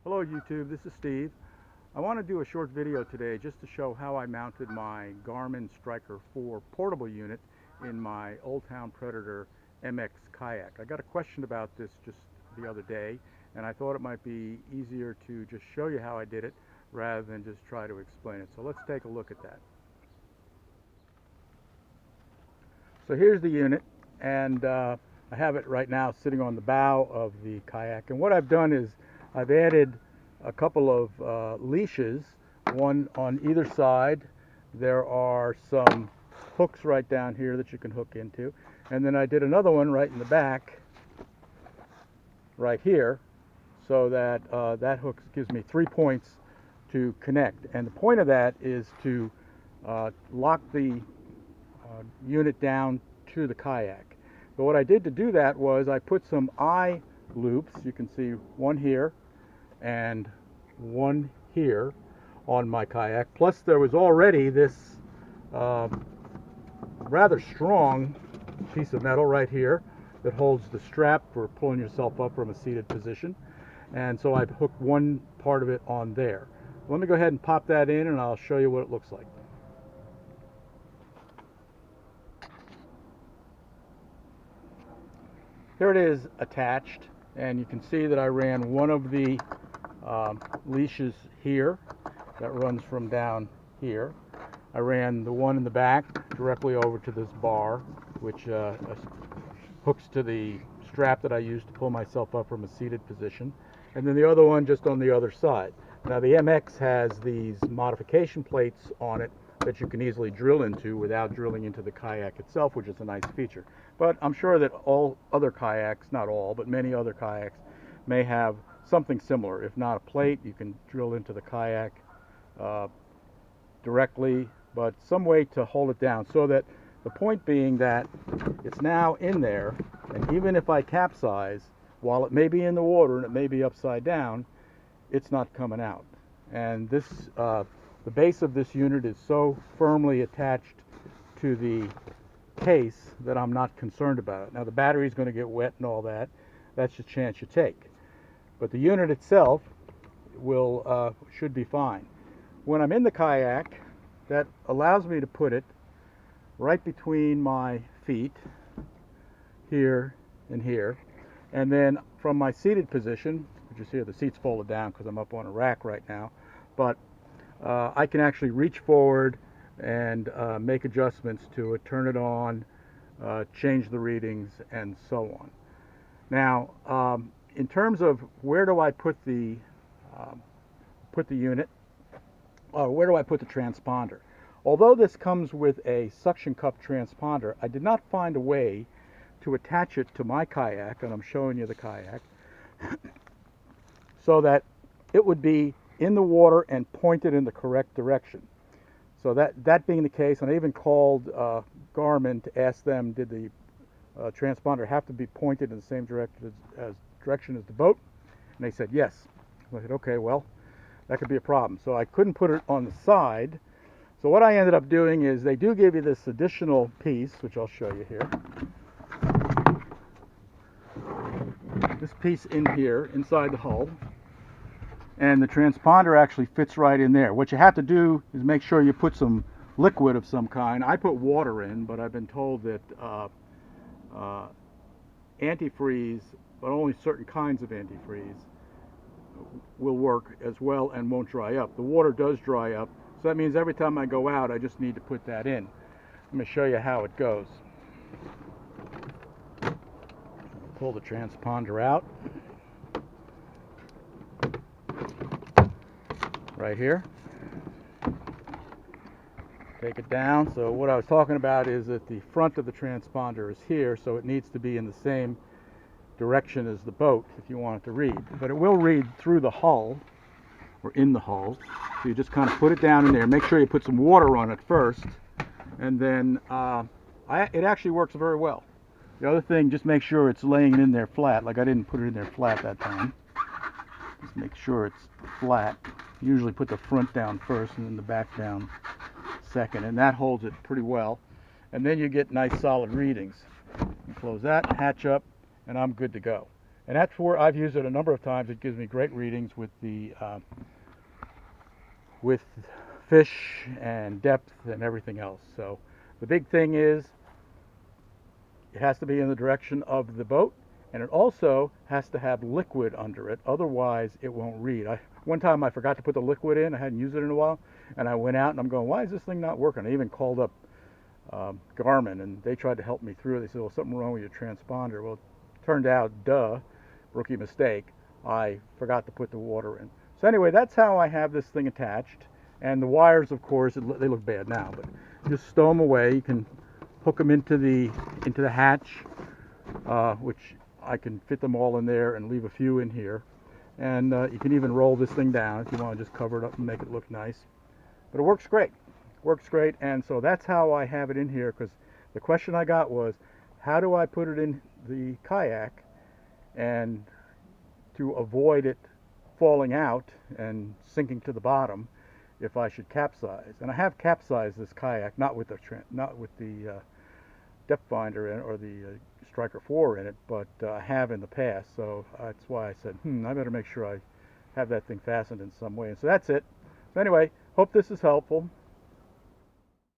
Hello YouTube, this is Steve. I want to do a short video today just to show how I mounted my Garmin Striker 4 portable unit in my Old Town Predator MX Kayak. I got a question about this just the other day, and I thought it might be easier to just show you how I did it rather than just try to explain it. So let's take a look at that. So here's the unit, and I have it right now sitting on the bow of the kayak, and what I've done is I've added a couple of leashes, one on either side. There are some hooks right down here that you can hook into, and then I did another one right in the back right here, so that that hook gives me 3 points to connect, and the point of that is to lock the unit down to the kayak. But what I did to do that was I put some eye loops. You can see one here and one here on my kayak. Plus there was already this rather strong piece of metal right here that holds the strap for pulling yourself up from a seated position. And so I've hooked one part of it on there. Let me go ahead and pop that in and I'll show you what it looks like. Here it is attached, and you can see that I ran one of the leashes here that runs from down here. I ran the one in the back directly over to this bar, which hooks to the strap that I use to pull myself up from a seated position, and then the other one just on the other side. Now the MX has these modification plates on it that you can easily drill into without drilling into the kayak itself, which is a nice feature. But I'm sure that all other kayaks, not all, but many other kayaks may have something similar. If not a plate, you can drill into the kayak directly, but some way to hold it down, so that the point being that it's now in there, and even if I capsize, while it may be in the water and it may be upside down, it's not coming out. And this the base of this unit is so firmly attached to the case that I'm not concerned about it. Now the battery is going to get wet and all that. That's a chance you take. But the unit itself should be fine. When I'm in the kayak, that allows me to put it right between my feet, here and here. And then from my seated position, which is here, the seat's folded down because I'm up on a rack right now, but I can actually reach forward and make adjustments to it, turn it on, change the readings, and so on. Now, in terms of where do I put the unit, or where do I put the transponder? Although this comes with a suction cup transponder, I did not find a way to attach it to my kayak, and I'm showing you the kayak, so that it would be in the water and pointed in the correct direction. So that being the case, and I even called Garmin to ask them, did the transponder have to be pointed in the same direction as the boat? And they said yes. I said, okay, well, that could be a problem. So I couldn't put it on the side. So what I ended up doing is they do give you this additional piece, which I'll show you here. This piece in here, inside the hull. And the transponder actually fits right in there. What you have to do is make sure you put some liquid of some kind. I put water in, but I've been told that antifreeze, but only certain kinds of antifreeze, will work as well and won't dry up. The water does dry up, so that means every time I go out, I just need to put that in. Let me show you how it goes. Pull the transponder out. Right here. Take it down. So what I was talking about is that the front of the transponder is here, so it needs to be in the same direction as the boat if you want it to read. But it will read through the hull, or in the hull. So you just kind of put it down in there. Make sure you put some water on it first, and then it actually works very well. The other thing, just make sure it's laying in there flat. Like I didn't put it in there flat that time. Just make sure it's flat. Usually put the front down first and then the back down second, and that holds it pretty well. And then you get nice solid readings. You close that, hatch up, and I'm good to go. And that's where I've used it a number of times. It gives me great readings with the with fish and depth and everything else. So the big thing is it has to be in the direction of the boat, and it also has to have liquid under it. Otherwise, it won't read. One time I forgot to put the liquid in. I hadn't used it in a while, and I went out and I'm going, why is this thing not working? I even called up Garmin, and they tried to help me through it. They said, well, something wrong with your transponder. Well, it turned out, rookie mistake, I forgot to put the water in. So anyway, that's how I have this thing attached. And the wires, of course, they look bad now, but just stow them away. You can hook them into the hatch, which I can fit them all in there and leave a few in here. And you can even roll this thing down if you want to just cover it up and make it look nice. But it works great. Works great. And so that's how I have it in here, because the question I got was, how do I put it in the kayak and to avoid it falling out and sinking to the bottom if I should capsize? And I have capsized this kayak, not with the depth finder or the Striker 4 in it, but I have in the past. So that's why I said, I better make sure I have that thing fastened in some way. And so that's it. So anyway, hope this is helpful.